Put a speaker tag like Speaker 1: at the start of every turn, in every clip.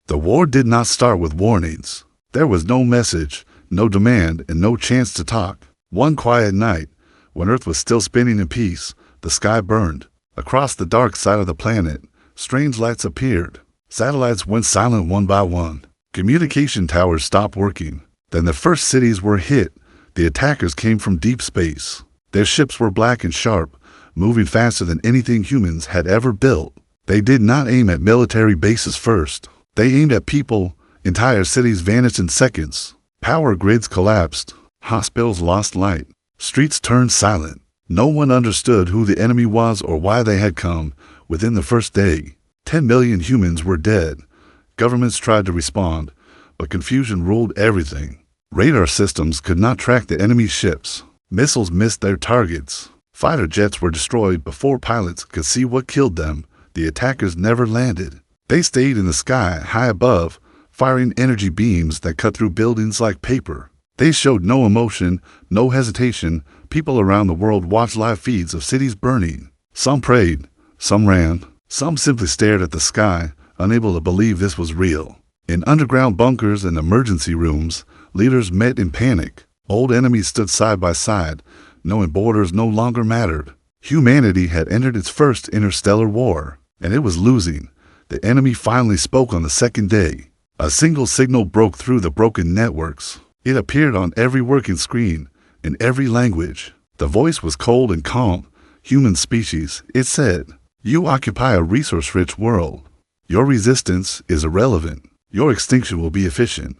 Speaker 1: The war did not start with warnings. There was no message, no demand, and no chance to talk. One quiet night, when Earth was still spinning in peace, the sky burned. Across the dark side of the planet, strange lights appeared. Satellites went silent one by one. Communication towers stopped working. Then the first cities were hit. The attackers came from deep space. Their ships were black and sharp, moving faster than anything humans had ever built. They did not aim at military bases first. They aimed at people. Entire cities vanished in seconds. Power grids collapsed. Hospitals lost light. Streets turned silent. No one understood who the enemy was or why they had come. Within the first day, 10 million humans were dead. Governments tried to respond, but confusion ruled everything. Radar systems could not track the enemy's ships. Missiles missed their targets. Fighter jets were destroyed before pilots could see what killed them. The attackers never landed. They stayed in the sky high above, firing energy beams that cut through buildings like paper. They showed no emotion, no hesitation. People around the world watched live feeds of cities burning. Some prayed, some ran, some simply stared at the sky, unable to believe this was real. In underground bunkers and emergency rooms, leaders met in panic. Old enemies stood side by side, knowing borders no longer mattered. Humanity had entered its first interstellar war, and it was losing. The enemy finally spoke on the second day. A single signal broke through the broken networks. It appeared on every working screen, in every language. The voice was cold and calm. Human species, it said, you occupy a resource-rich world. Your resistance is irrelevant. Your extinction will be efficient.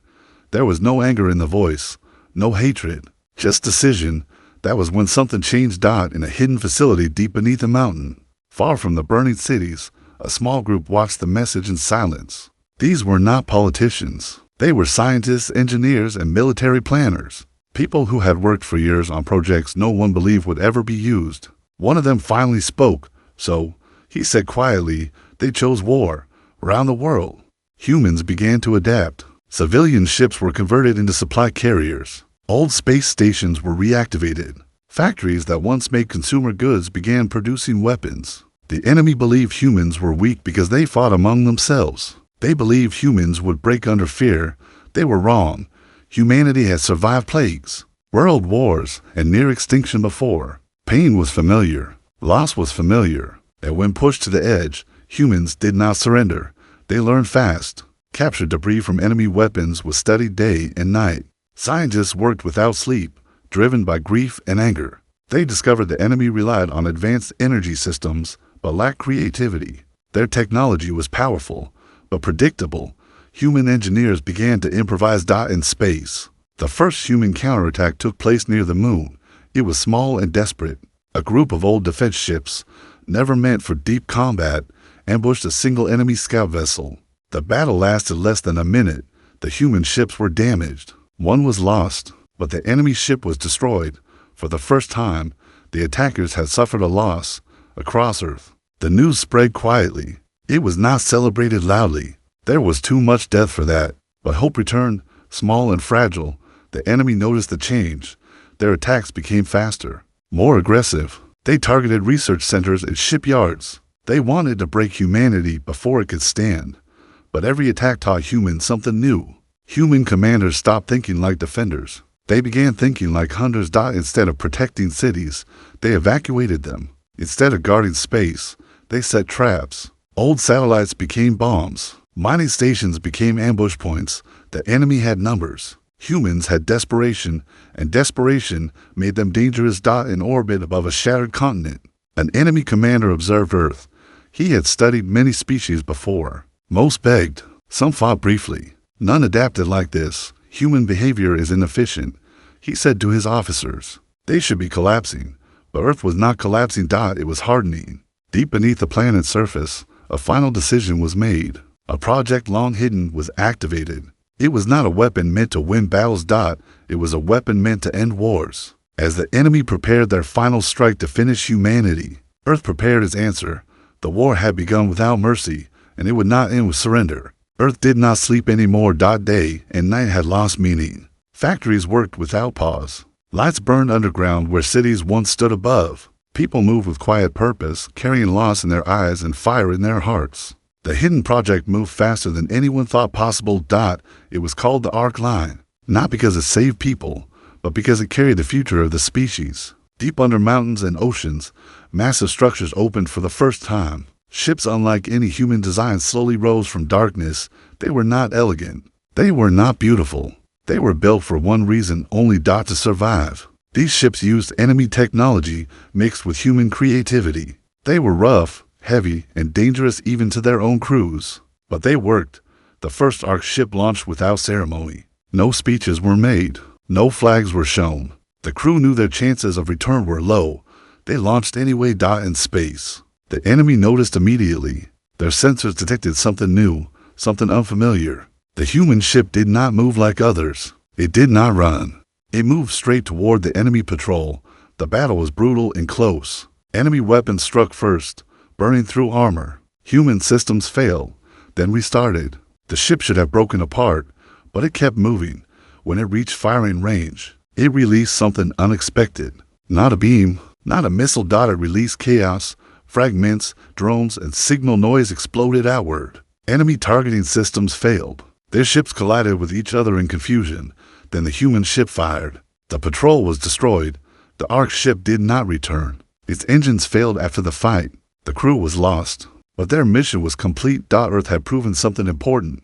Speaker 1: There was no anger in the voice, no hatred, just decision. That was when something changed. In a hidden facility deep beneath a mountain, far from the burning cities, a small group watched the message in silence. These were not politicians. They were scientists, engineers, and military planners. People who had worked for years on projects no one believed would ever be used. One of them finally spoke. So, he said quietly, they chose war. Around the world, humans began to adapt. Civilian ships were converted into supply carriers. Old space stations were reactivated. Factories that once made consumer goods began producing weapons. The enemy believed humans were weak because they fought among themselves. They believed humans would break under fear. They were wrong. Humanity had survived plagues, world wars, and near extinction before. Pain was familiar. Loss was familiar. And when pushed to the edge, humans did not surrender. They learned fast. Captured debris from enemy weapons was studied day and night. Scientists worked without sleep, driven by grief and anger. They discovered the enemy relied on advanced energy systems, but lacked creativity. Their technology was powerful, but predictable. Human engineers began to improvise. In space, the first human counterattack took place near the moon. It was small and desperate. A group of old defense ships, never meant for deep combat, ambushed a single enemy scout vessel. The battle lasted less than a minute. The human ships were damaged. One was lost, but the enemy ship was destroyed. For the first time, the attackers had suffered a loss. Across Earth, the news spread quietly. It was not celebrated loudly. There was too much death for that. But hope returned, small and fragile. The enemy noticed the change. Their attacks became faster, more aggressive. They targeted research centers and shipyards. They wanted to break humanity before it could stand. But every attack taught humans something new. Human commanders stopped thinking like defenders. They began thinking like hunters. Instead of protecting cities, they evacuated them. Instead of guarding space, they set traps. Old satellites became bombs. Mining stations became ambush points. The enemy had numbers. Humans had desperation, and desperation made them dangerous. In orbit above a shattered continent, an enemy commander observed Earth. He had studied many species before. Most begged. Some fought briefly. None adapted like this. Human behavior is inefficient, he said to his officers. They should be collapsing. But Earth was not collapsing. It was hardening. Deep beneath the planet's surface, a final decision was made. A project long hidden was activated. It was not a weapon meant to win battles. It was a weapon meant to end wars. As the enemy prepared their final strike to finish humanity, Earth prepared its answer. The war had begun without mercy, and it would not end with surrender. Earth did not sleep anymore. Day and night had lost meaning. Factories worked without pause. Lights burned underground where cities once stood above. People moved with quiet purpose, carrying loss in their eyes and fire in their hearts. The hidden project moved faster than anyone thought possible. It was called the Ark Line, not because it saved people, but because it carried the future of the species. Deep under mountains and oceans, massive structures opened for the first time. Ships unlike any human design slowly rose from darkness. They were not elegant. They were not beautiful. They were built for one reason only: to survive. These ships used enemy technology mixed with human creativity. They were rough, heavy, and dangerous even to their own crews. But they worked. The first Ark ship launched without ceremony. No speeches were made. No flags were shown. The crew knew their chances of return were low. They launched anyway. In space, the enemy noticed immediately. Their sensors detected something new, something unfamiliar. The human ship did not move like others. It did not run. It moved straight toward the enemy patrol. The battle was brutal and close. Enemy weapons struck first, burning through armor. Human systems failed, then restarted. The ship should have broken apart, but it kept moving. When it reached firing range, it released something unexpected. Not a beam, not a missile. It released chaos, fragments, drones, and signal noise exploded outward. Enemy targeting systems failed. Their ships collided with each other in confusion. Then the human ship fired. The patrol was destroyed. The Ark ship did not return. Its engines failed after the fight. The crew was lost. But their mission was complete. Earth had proven something important.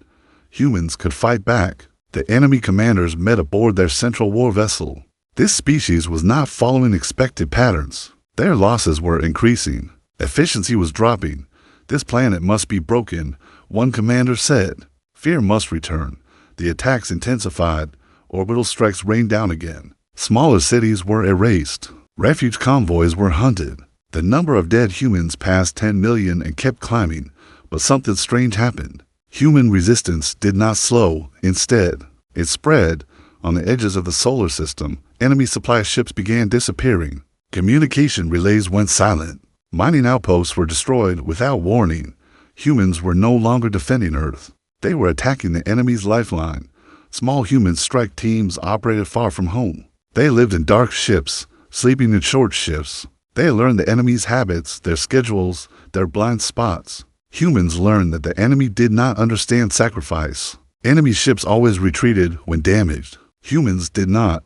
Speaker 1: Humans could fight back. The enemy commanders met aboard their central war vessel. This species was not following expected patterns. Their losses were increasing. Efficiency was dropping. This planet must be broken, one commander said. Fear must return. The attacks intensified. Orbital strikes rained down again. Smaller cities were erased. Refuge convoys were hunted. The number of dead humans passed 10 million and kept climbing, but something strange happened. Human resistance did not slow. Instead, it spread. On the edges of the solar system, enemy supply ships began disappearing. Communication relays went silent. Mining outposts were destroyed without warning. Humans were no longer defending Earth. They were attacking the enemy's lifeline. Small human strike teams operated far from home. They lived in dark ships, sleeping in short shifts. They learned the enemy's habits, their schedules, their blind spots. Humans learned that the enemy did not understand sacrifice. Enemy ships always retreated when damaged. Humans did not.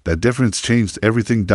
Speaker 1: That difference changed everything.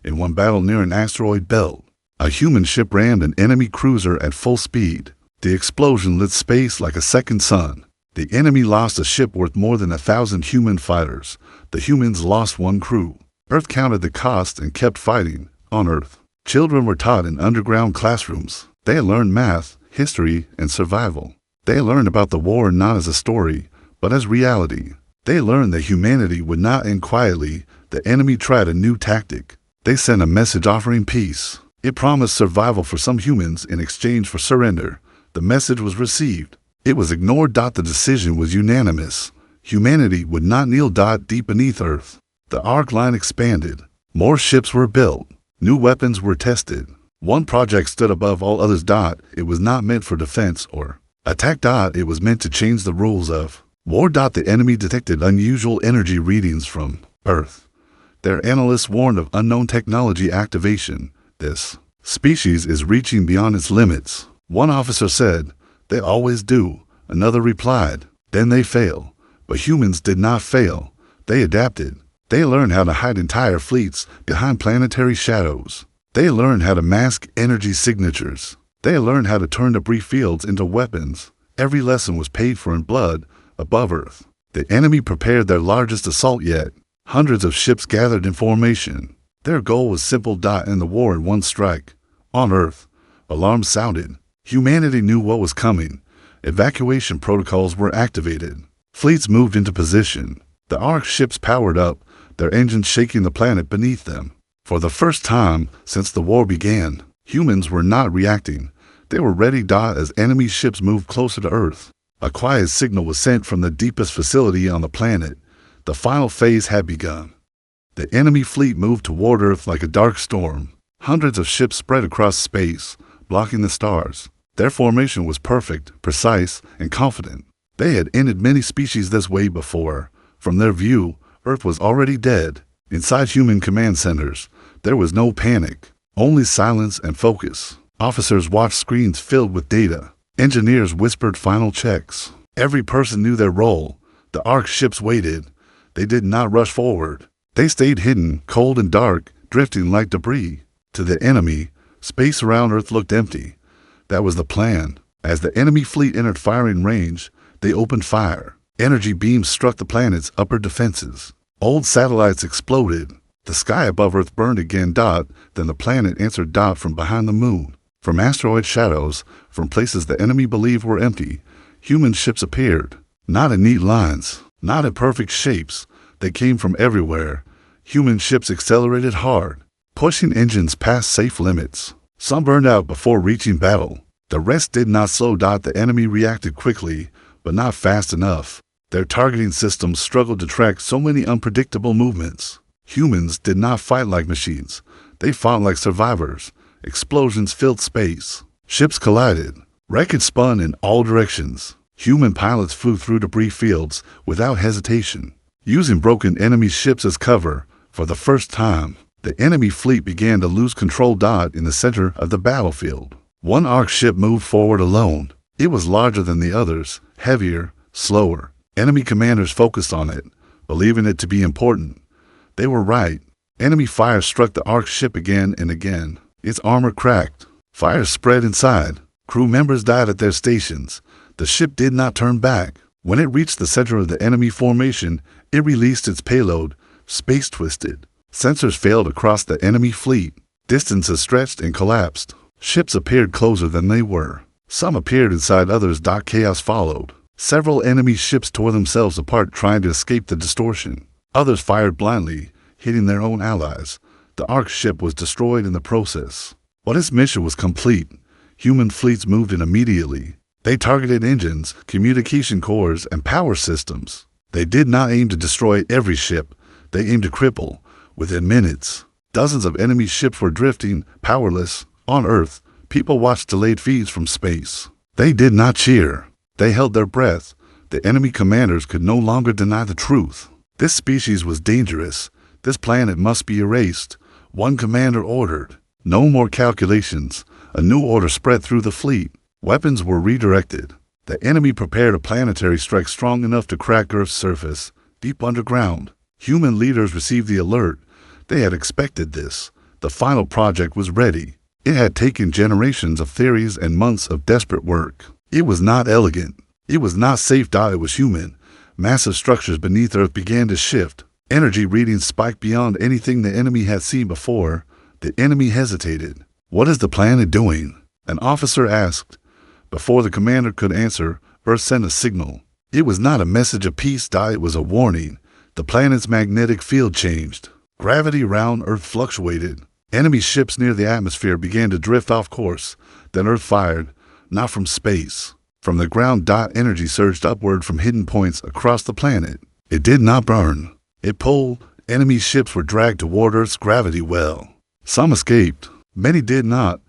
Speaker 1: In one battle near an asteroid belt, a human ship rammed an enemy cruiser at full speed. The explosion lit space like a second sun. The enemy lost a ship worth more than 1,000 human fighters. The humans lost one crew. Earth counted the cost and kept fighting. On Earth, children were taught in underground classrooms. They learned math, history, and survival. They learned about the war not as a story, but as reality. They learned that humanity would not end quietly. The enemy tried a new tactic. They sent a message offering peace. It promised survival for some humans in exchange for surrender. The message was received. It was ignored. The decision was unanimous. Humanity would not kneel. Deep beneath Earth, the Ark Line expanded. More ships were built. New weapons were tested. One project stood above all others. It was not meant for defense or attack. It was meant to change the rules of war. The enemy detected unusual energy readings from Earth. Their analysts warned of unknown technology activation. This species is reaching beyond its limits. One officer said, "They always do." Another replied, "Then they fail." But humans did not fail. They adapted. They learned how to hide entire fleets behind planetary shadows. They learned how to mask energy signatures. They learned how to turn debris fields into weapons. Every lesson was paid for in blood above Earth. The enemy prepared their largest assault yet. Hundreds of ships gathered in formation. Their goal was simple. End the war in one strike. On Earth, alarms sounded. Humanity knew what was coming. Evacuation protocols were activated. Fleets moved into position. The Ark ships powered up, their engines shaking the planet beneath them. For the first time since the war began, humans were not reacting. They were ready. As enemy ships moved closer to Earth, a quiet signal was sent from the deepest facility on the planet. The final phase had begun. The enemy fleet moved toward Earth like a dark storm. Hundreds of ships spread across space, blocking the stars. Their formation was perfect, precise, and confident. They had ended many species this way before. From their view, Earth was already dead. Inside human command centers, there was no panic, only silence and focus. Officers watched screens filled with data. Engineers whispered final checks. Every person knew their role. The Ark ships waited. They did not rush forward. They stayed hidden, cold and dark, drifting like debris. To the enemy, space around Earth looked empty. That was the plan. As the enemy fleet entered firing range, they opened fire. Energy beams struck the planet's upper defenses. Old satellites exploded. The sky above Earth burned again. Then the planet answered from behind the moon. From asteroid shadows, from places the enemy believed were empty, human ships appeared. Not in neat lines, not in perfect shapes. They came from everywhere. Human ships accelerated hard, pushing engines past safe limits. Some burned out before reaching battle. The rest did not slow. The enemy reacted quickly, but not fast enough. Their targeting systems struggled to track so many unpredictable movements. Humans did not fight like machines. They fought like survivors. Explosions filled space. Ships collided. Wreckage spun in all directions. Human pilots flew through debris fields without hesitation, using broken enemy ships as cover. For the first time, the enemy fleet began to lose control. In the center of the battlefield, one Ark ship moved forward alone. It was larger than the others, heavier, slower. Enemy commanders focused on it, believing it to be important. They were right. Enemy fire struck the Ark ship again and again. Its armor cracked. Fire spread inside. Crew members died at their stations. The ship did not turn back. When it reached the center of the enemy formation, it released its payload. Space twisted. Sensors failed across the enemy fleet. Distances stretched and collapsed. Ships appeared closer than they were. Some appeared inside others. Chaos followed. Several enemy ships tore themselves apart trying to escape the distortion. Others fired blindly, hitting their own allies. The Ark ship was destroyed in the process. But its mission was complete. Human fleets moved in immediately. They targeted engines, communication cores, and power systems. They did not aim to destroy every ship. They aimed to cripple. Within minutes, dozens of enemy ships were drifting, powerless. On Earth, people watched delayed feeds from space. They did not cheer. They held their breath. The enemy commanders could no longer deny the truth. This species was dangerous. This planet must be erased. One commander ordered. No more calculations. A new order spread through the fleet. Weapons were redirected. The enemy prepared a planetary strike strong enough to crack Earth's surface, deep underground. Human leaders received the alert. They had expected this. The final project was ready. It had taken generations of theories and months of desperate work. It was not elegant. It was not safe. It was human. Massive structures beneath Earth began to shift. Energy readings spiked beyond anything the enemy had seen before. The enemy hesitated. "What is the planet doing?" an officer asked. Before the commander could answer, Earth sent a signal. It was not a message of peace. It was a warning. The planet's magnetic field changed. Gravity around Earth fluctuated. Enemy ships near the atmosphere began to drift off course. Then Earth fired, not from space. From the ground. Energy surged upward from hidden points across the planet. It did not burn. It pulled. Enemy ships were dragged toward Earth's gravity well. Some escaped. Many did not.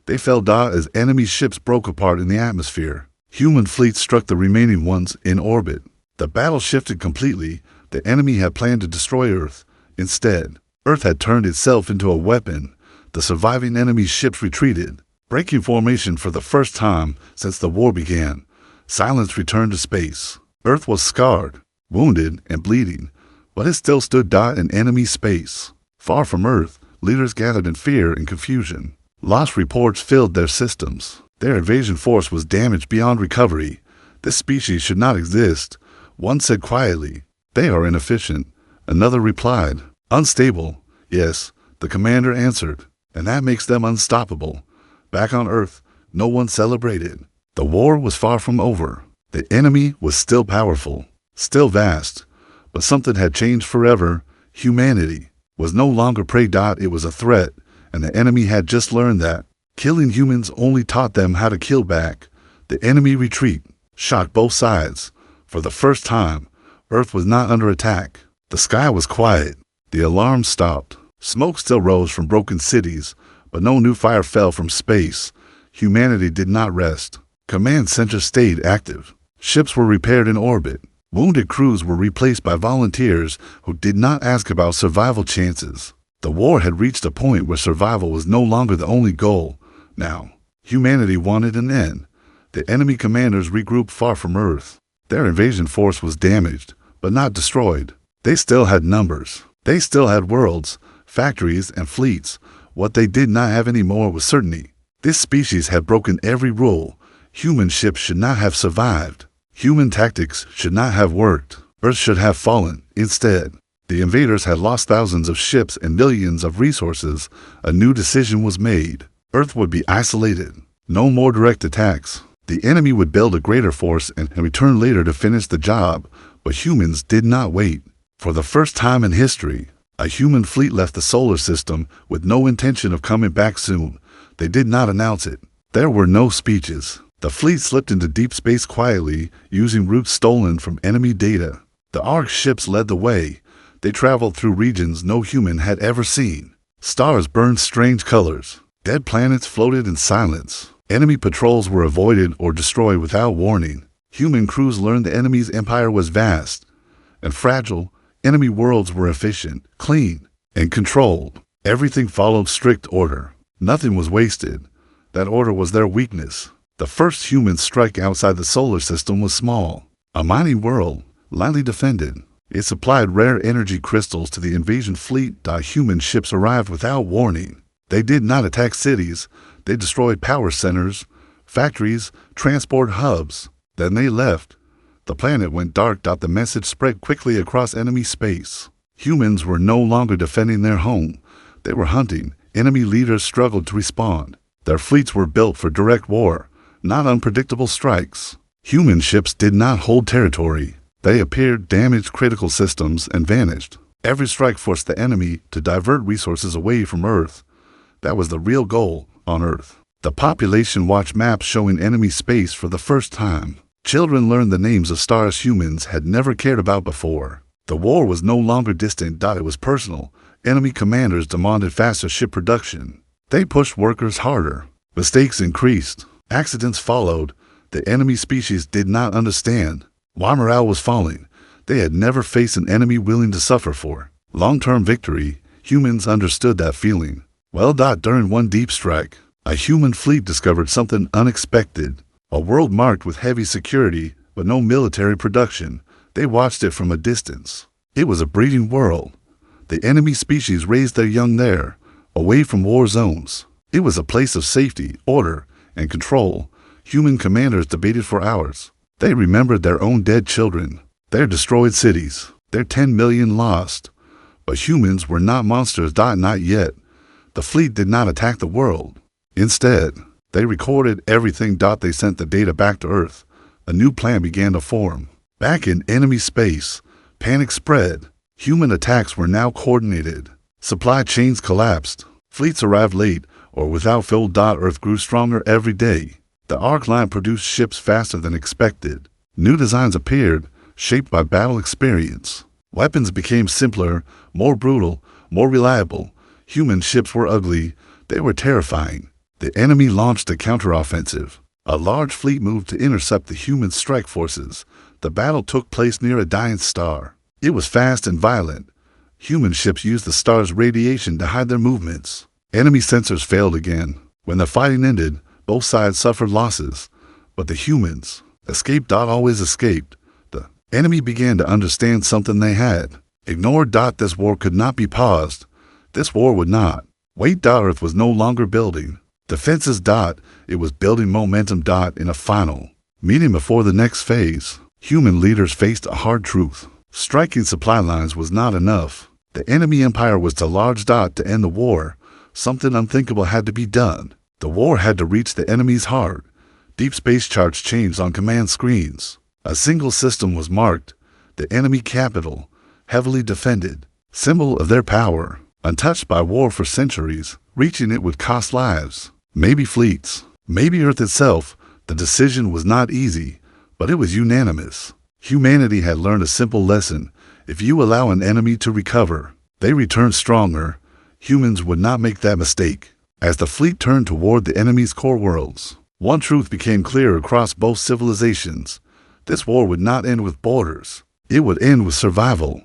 Speaker 1: They fell as enemy ships broke apart in the atmosphere. Human fleets struck the remaining ones in orbit. The battle shifted completely. The enemy had planned to destroy Earth. Instead, Earth had turned itself into a weapon. The surviving enemy ships retreated, breaking formation for the first time since the war began. Silence returned to space. Earth was scarred, wounded, and bleeding, but it still stood in enemy space. Far from Earth, leaders gathered in fear and confusion. Lost reports filled their systems. Their invasion force was damaged beyond recovery. This species should not exist. One said quietly, "They are inefficient." Another replied, "Unstable." "Yes," the commander answered, "and that makes them unstoppable." Back on Earth, no one celebrated. The war was far from over. The enemy was still powerful, still vast, but something had changed forever. Humanity was no longer prey. It was a threat, and the enemy had just learned that. Killing humans only taught them how to kill back. The enemy retreat shocked both sides. For the first time, Earth was not under attack. The sky was quiet. The alarm stopped. Smoke still rose from broken cities, but no new fire fell from space. Humanity did not rest. Command centers stayed active. Ships were repaired in orbit. Wounded crews were replaced by volunteers who did not ask about survival chances. The war had reached a point where survival was no longer the only goal. Now, humanity wanted an end. The enemy commanders regrouped far from Earth. Their invasion force was damaged, but not destroyed. They still had numbers. They still had worlds, factories, and fleets. What they did not have anymore was certainty. This species had broken every rule. Human ships should not have survived. Human tactics should not have worked. Earth should have fallen. Instead, the invaders had lost thousands of ships and millions of resources. A new decision was made. Earth would be isolated. No more direct attacks. The enemy would build a greater force and return later to finish the job. But humans did not wait. For the first time in history, a human fleet left the solar system with no intention of coming back soon. They did not announce it. There were no speeches. The fleet slipped into deep space quietly, using routes stolen from enemy data. The Ark ships led the way. They traveled through regions no human had ever seen. Stars burned strange colors. Dead planets floated in silence. Enemy patrols were avoided or destroyed without warning. Human crews learned the enemy's empire was vast and fragile. Enemy worlds were efficient, clean, and controlled. Everything followed strict order. Nothing was wasted. That order was their weakness. The first human strike outside the solar system was small. A mining world, lightly defended. It supplied rare energy crystals to the invasion fleet. Human ships arrived without warning. They did not attack cities. They destroyed power centers, factories, transport hubs. Then they left. The planet went dark. The message spread quickly across enemy space. Humans were no longer defending their home. They were hunting. Enemy leaders struggled to respond. Their fleets were built for direct war, not unpredictable strikes. Human ships did not hold territory. They appeared, damaged critical systems, and vanished. Every strike forced the enemy to divert resources away from Earth. That was the real goal on Earth. The population watched maps showing enemy space for the first time. Children learned the names of stars humans had never cared about before. The war was no longer distant. It was personal. Enemy commanders demanded faster ship production. They pushed workers harder. Mistakes increased. Accidents followed. The enemy species did not understand why morale was falling. They had never faced an enemy willing to suffer for long-term victory. Humans understood that feeling. During one deep strike, a human fleet discovered something unexpected. A world marked with heavy security, but no military production. They watched it from a distance. It was a breeding world. The enemy species raised their young there, away from war zones. It was a place of safety, order, and control. Human commanders debated for hours. They remembered their own dead children, their destroyed cities, their 10 million lost. But humans were not monsters. Not yet. The fleet did not attack the world. Instead, they recorded everything. They sent the data back to Earth. A new plan began to form. Back in enemy space, panic spread. Human attacks were now coordinated. Supply chains collapsed. Fleets arrived late or without fuel. Earth grew stronger every day. The Ark line produced ships faster than expected. New designs appeared, shaped by battle experience. Weapons became simpler, more brutal, more reliable. Human ships were ugly. They were terrifying. The enemy launched a counteroffensive. A large fleet moved to intercept the human strike forces. The battle took place near a dying star. It was fast and violent. Human ships used the star's radiation to hide their movements. Enemy sensors failed again. When the fighting ended, both sides suffered losses. But the humans escaped. Always escaped. The enemy began to understand something they had ignored. This war could not be paused. This war would not wait. Earth was no longer building defenses. It was building momentum. In a final meeting before the next phase, human leaders faced a hard truth. Striking supply lines was not enough. The enemy empire was too large. To end the war, something unthinkable had to be done. The war had to reach the enemy's heart. Deep space charts changed on command screens. A single system was marked, the enemy capital, heavily defended, symbol of their power, untouched by war for centuries. Reaching it would cost lives, maybe fleets, maybe Earth itself. The decision was not easy, but it was unanimous. Humanity had learned a simple lesson. If you allow an enemy to recover, they return stronger. Humans would not make that mistake. As the fleet turned toward the enemy's core worlds, one truth became clear across both civilizations. This war would not end with borders. It would end with survival.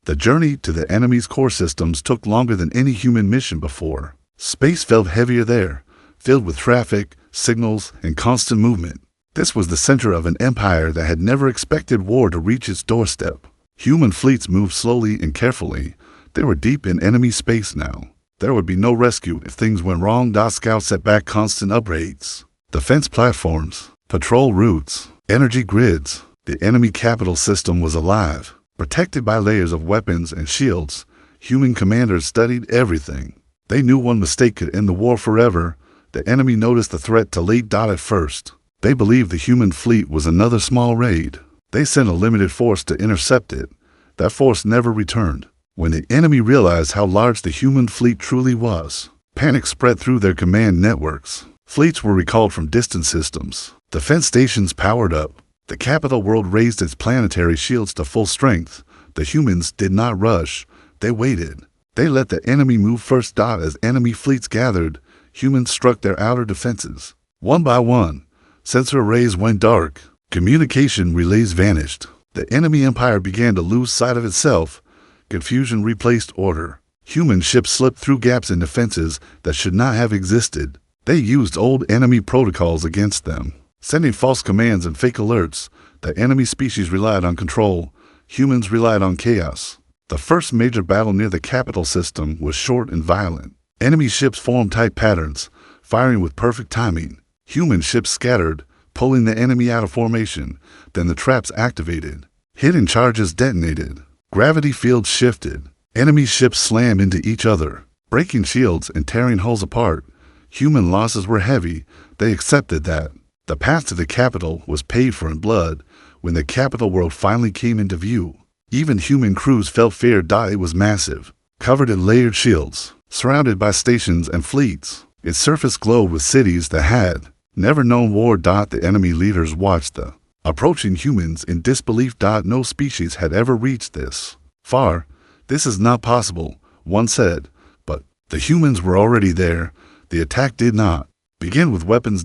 Speaker 1: The journey to the enemy's core systems took longer than any human mission before. Space felt heavier there, filled with traffic, signals, and constant movement. This was the center of an empire that had never expected war to reach its doorstep. Human fleets moved slowly and carefully. They were deep in enemy space now. There would be no rescue if things went wrong. Scouts set back constant upgrades. Defense platforms, patrol routes, energy grids. The enemy capital system was alive, protected by layers of weapons and shields. Human commanders studied everything. They knew one mistake could end the war forever. The enemy noticed the threat too late. At first, they believed the human fleet was another small raid. They sent a limited force to intercept it. That force never returned. When the enemy realized how large the human fleet truly was, panic spread through their command networks. Fleets were recalled from distant systems. Defense stations powered up. The capital world raised its planetary shields to full strength. The humans did not rush. They waited. They let the enemy move first. As enemy fleets gathered, humans struck their outer defenses. One by one, sensor arrays went dark. Communication relays vanished. The enemy empire began to lose sight of itself. Confusion replaced order. Human ships slipped through gaps in defenses that should not have existed. They used old enemy protocols against them, sending false commands and fake alerts. The enemy species relied on control. Humans relied on chaos. The first major battle near the capital system was short and violent. Enemy ships formed tight patterns, firing with perfect timing. Human ships scattered, pulling the enemy out of formation. Then the traps activated. Hidden charges detonated. Gravity fields shifted. Enemy ships slammed into each other, breaking shields and tearing hulls apart. Human losses were heavy. They accepted that. The path to the capital was paid for in blood. When the capital world finally came into view, even human crews felt fear. It was massive, covered in layered shields, surrounded by stations and fleets. Its surface glowed with cities that had never known war. The enemy leaders watched the approaching humans in disbelief. No species had ever reached this far. This is not possible, one said. But the humans were already there. The attack did not begin with weapons.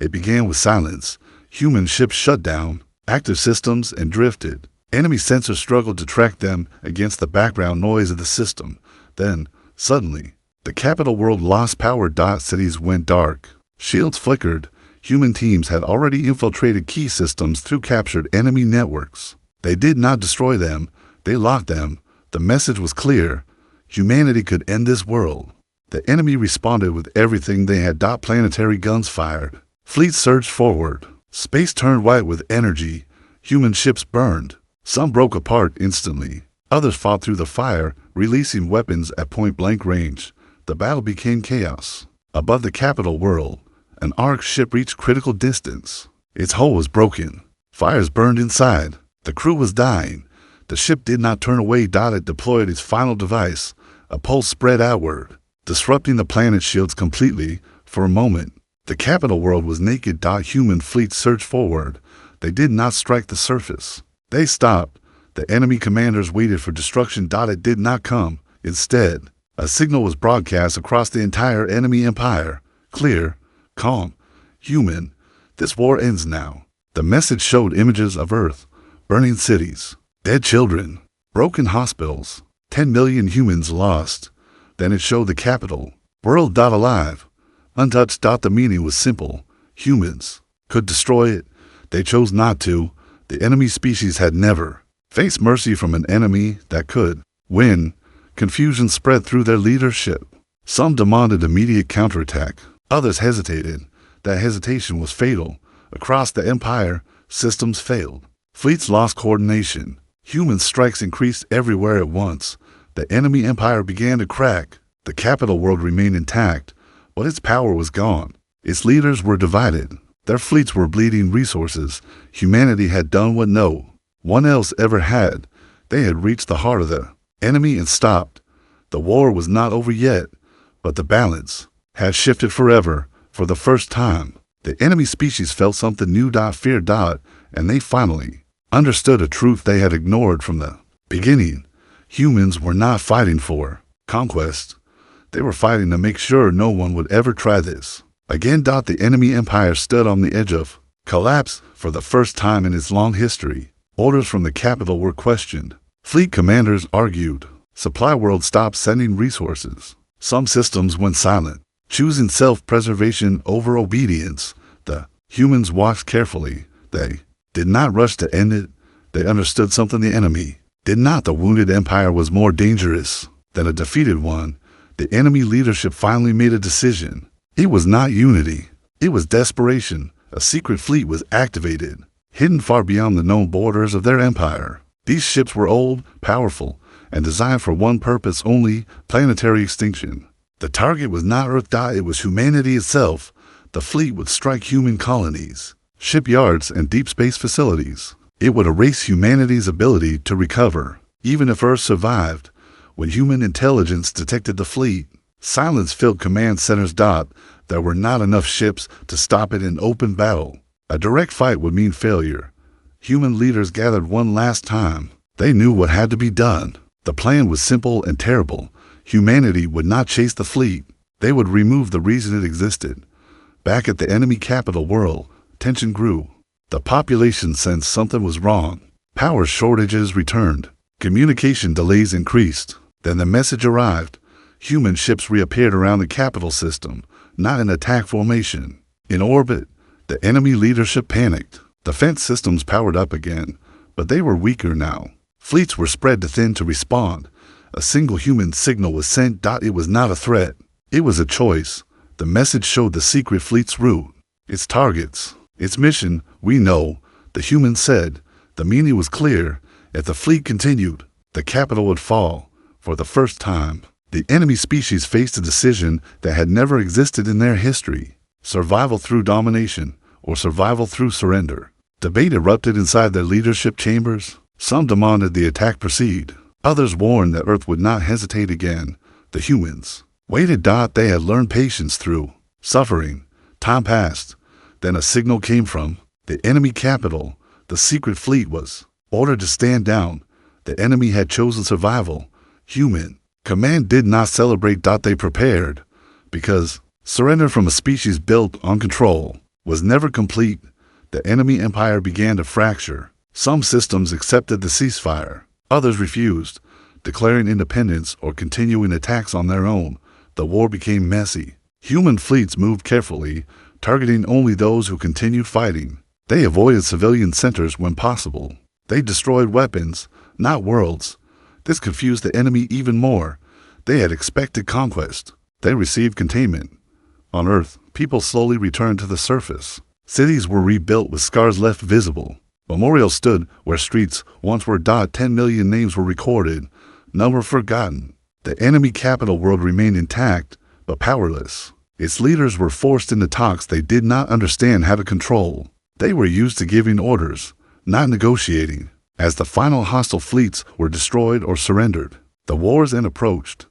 Speaker 1: It began with silence. Human ships shut down active systems and drifted. Enemy sensors struggled to track them against the background noise of the system. Then, suddenly, the capital world lost power. Cities went dark. Shields flickered. Human teams had already infiltrated key systems through captured enemy networks. They did not destroy them. They locked them. The message was clear. Humanity could end this world. The enemy responded with everything they had. Planetary guns fired. Fleets surged forward. Space turned white with energy. Human ships burned. Some broke apart instantly. Others fought through the fire, releasing weapons at point-blank range. The battle became chaos. Above the capital world, an Ark ship reached critical distance. Its hull was broken. Fires burned inside. The crew was dying. The ship did not turn away. It deployed its final device. A pulse spread outward, disrupting the planet's shields completely. For a moment, the capital world was naked. Human fleets surged forward. They did not strike the surface. They stopped. The enemy commanders waited for destruction. It did not come. Instead, a signal was broadcast across the entire enemy empire. Clear, calm, human. This war ends now. The message showed images of Earth, burning cities, dead children, broken hospitals, 10 million humans lost. Then it showed the capital, world. Alive, untouched. The meaning was simple. Humans could destroy it. They chose not to. The enemy species had never faced mercy from an enemy that could win. Confusion spread through their leadership. Some demanded immediate counterattack. Others hesitated. That hesitation was fatal. Across the empire, systems failed. Fleets lost coordination. Human strikes increased everywhere at once. The enemy empire began to crack. The capital world remained intact, but its power was gone. Its leaders were divided. Their fleets were bleeding resources. Humanity had done what no one else ever had. They had reached the heart of the enemy and stopped. The war was not over yet, but the balance had shifted forever. For the first time, the enemy species felt something new. Fear. And they finally understood a truth they had ignored from the beginning. Humans were not fighting for conquest. They were fighting to make sure no one would ever try this again. The enemy empire stood on the edge of collapse for the first time in its long history. Orders from the capital were questioned. Fleet commanders argued. Supply world stopped sending resources. Some systems went silent, choosing self-preservation over obedience. The Humans watched carefully. They did not rush to end it. They understood something the enemy did not. The wounded empire was more dangerous than a defeated one. The enemy leadership finally made a decision. It was not unity. It was desperation. A secret fleet was activated, hidden far beyond the known borders of their empire. These ships were old, powerful, and designed for one purpose only: planetary extinction. The target was not Earth. It was humanity itself. The fleet would strike human colonies, shipyards, and deep space facilities. It would erase humanity's ability to recover. Even if Earth survived, when human intelligence detected the fleet, silence filled command centers. There were not enough ships to stop it in open battle. A direct fight would mean failure. Human leaders gathered one last time. They knew what had to be done. The plan was simple and terrible. Humanity would not chase the fleet. They would remove the reason it existed. Back at the enemy capital world, tension grew. The population sensed something was wrong. Power shortages returned. Communication delays increased. Then the message arrived. Human ships reappeared around the capital system, not in attack formation. In orbit, the enemy leadership panicked. Defense systems powered up again, but they were weaker now. Fleets were spread too thin to respond. A single human signal was sent. It was not a threat. It was a choice. The message showed the secret fleet's route, its targets, its mission. We know, the human said. The meaning was clear. If the fleet continued, the capital would fall. For the first time, the enemy species faced a decision that had never existed in their history: survival through domination or survival through surrender. Debate erupted inside their leadership chambers. Some demanded the attack proceed. Others warned that Earth would not hesitate again. The humans waited. They had learned patience through suffering. Time passed. Then a signal came from the enemy capital. The secret fleet was ordered to stand down. The enemy had chosen survival. Human command did not celebrate. They prepared, because surrender from a species built on control was never complete. The enemy empire began to fracture. Some systems accepted the ceasefire. Others refused, declaring independence or continuing attacks on their own. The war became messy. Human fleets moved carefully, targeting only those who continued fighting. They avoided civilian centers when possible. They destroyed weapons, not worlds. This confused the enemy even more. They had expected conquest. They received containment. On Earth, people slowly returned to the surface. Cities were rebuilt with scars left visible. Memorials stood where streets once were. 10 million names were recorded. None were forgotten. The enemy capital world remained intact, but powerless. Its leaders were forced into talks they did not understand how to control. They were used to giving orders, not negotiating. As the final hostile fleets were destroyed or surrendered, the war's end approached.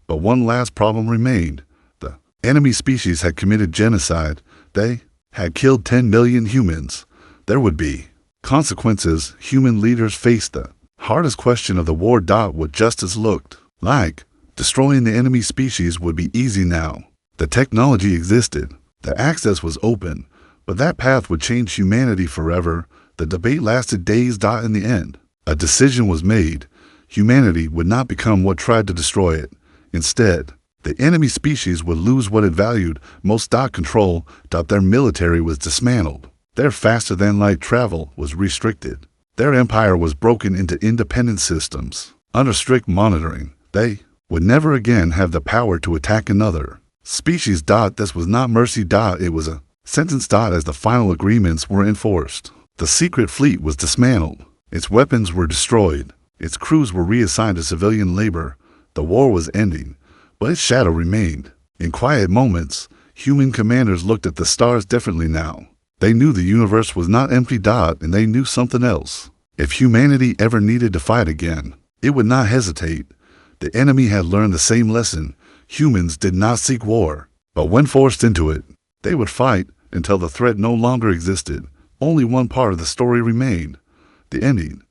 Speaker 1: But one last problem remained. The enemy species had committed genocide. They had killed 10 million humans. There would be consequences. Human leaders faced the hardest question of the war. What justice looked like. Destroying the enemy species would be easy now. The technology existed. The access was open. But that path would change humanity forever. The debate lasted days. In the end, a decision was made. Humanity would not become what tried to destroy it. Instead, the enemy species would lose what it valued most. Control. Their military was dismantled. Their faster-than-light travel was restricted. Their empire was broken into independent systems. Under strict monitoring, they would never again have the power to attack another species. This was not mercy. It was a sentence. As the final agreements were enforced, the secret fleet was dismantled. Its weapons were destroyed. Its crews were reassigned to civilian labor. The war was ending, but its shadow remained. In quiet moments, human commanders looked at the stars differently now. They knew the universe was not empty. And they knew something else. If humanity ever needed to fight again, it would not hesitate. The enemy had learned the same lesson. Humans did not seek war, but when forced into it, they would fight until the threat no longer existed. Only one part of the story remained: the ending.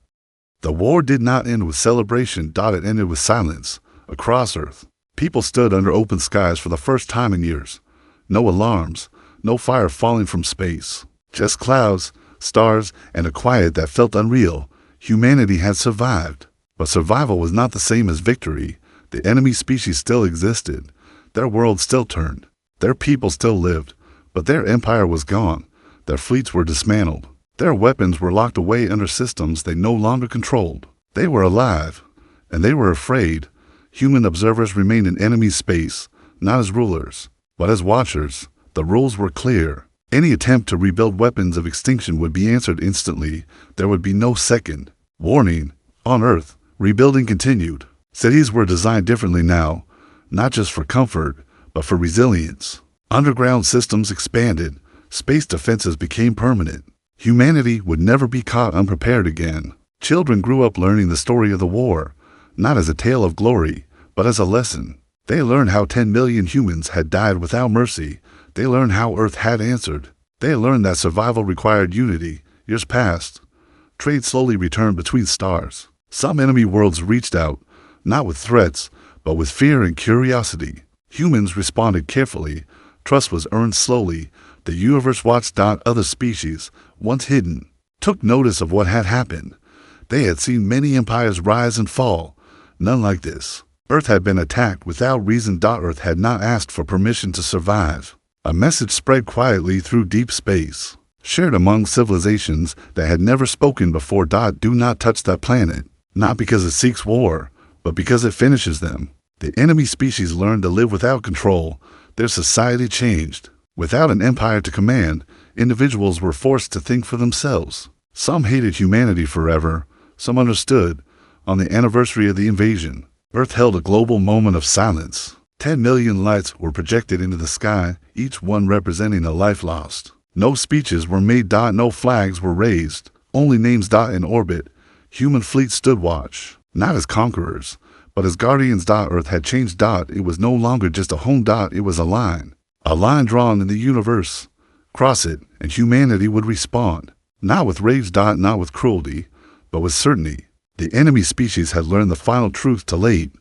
Speaker 1: The war did not end with celebration. It ended with silence. Across Earth, people stood under open skies for the first time in years. No alarms, no fire falling from space. Just clouds, stars, and a quiet that felt unreal. Humanity had survived. But survival was not the same as victory. The enemy species still existed. Their world still turned. Their people still lived. But their empire was gone. Their fleets were dismantled. Their weapons were locked away under systems they no longer controlled. They were alive, and they were afraid. Human observers remained in enemy space, not as rulers, but as watchers. The rules were clear. Any attempt to rebuild weapons of extinction would be answered instantly. There would be no second. Warning: on Earth, rebuilding continued. Cities were designed differently now, not just for comfort, but for resilience. Underground systems expanded. Space defenses became permanent. Humanity would never be caught unprepared again. Children grew up learning the story of the war, not as a tale of glory, but as a lesson. They learned how 10 million humans had died without mercy. They learned how Earth had answered. They learned that survival required unity. Years passed. Trade slowly returned between stars. Some enemy worlds reached out, not with threats, but with fear and curiosity. Humans responded carefully. Trust was earned slowly. The universe watched. Other species, once hidden, took notice of what had happened. They had seen many empires rise and fall. None like this. Earth had been attacked without reason. Earth had not asked for permission to survive. A message spread quietly through deep space, shared among civilizations that had never spoken before. Do not touch that planet, not because it seeks war, but because it finishes them. The enemy species learned to live without control. Their society changed. Without an empire to command, individuals were forced to think for themselves. Some hated humanity forever. Some understood. On the anniversary of the invasion, Earth held a global moment of silence. 10 million lights were projected into the sky, each one representing a life lost. No speeches were made. No flags were raised. Only names. In orbit, human fleets stood watch, not as conquerors, but as guardians. Earth had changed. It was no longer just a home. It was a line drawn in the universe. Cross it, and humanity would respond, not with rage. Not with cruelty, but with certainty. The enemy species had learned the final truth too late.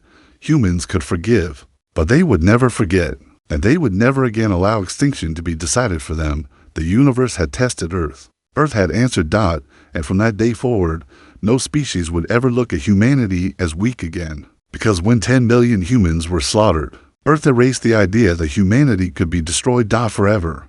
Speaker 1: Humans could forgive, but they would never forget, and they would never again allow extinction to be decided for them. The universe had tested Earth. Earth had answered. And from that day forward, no species would ever look at humanity as weak again. Because when 10 million humans were slaughtered, Earth erased the idea that humanity could be destroyed. Forever.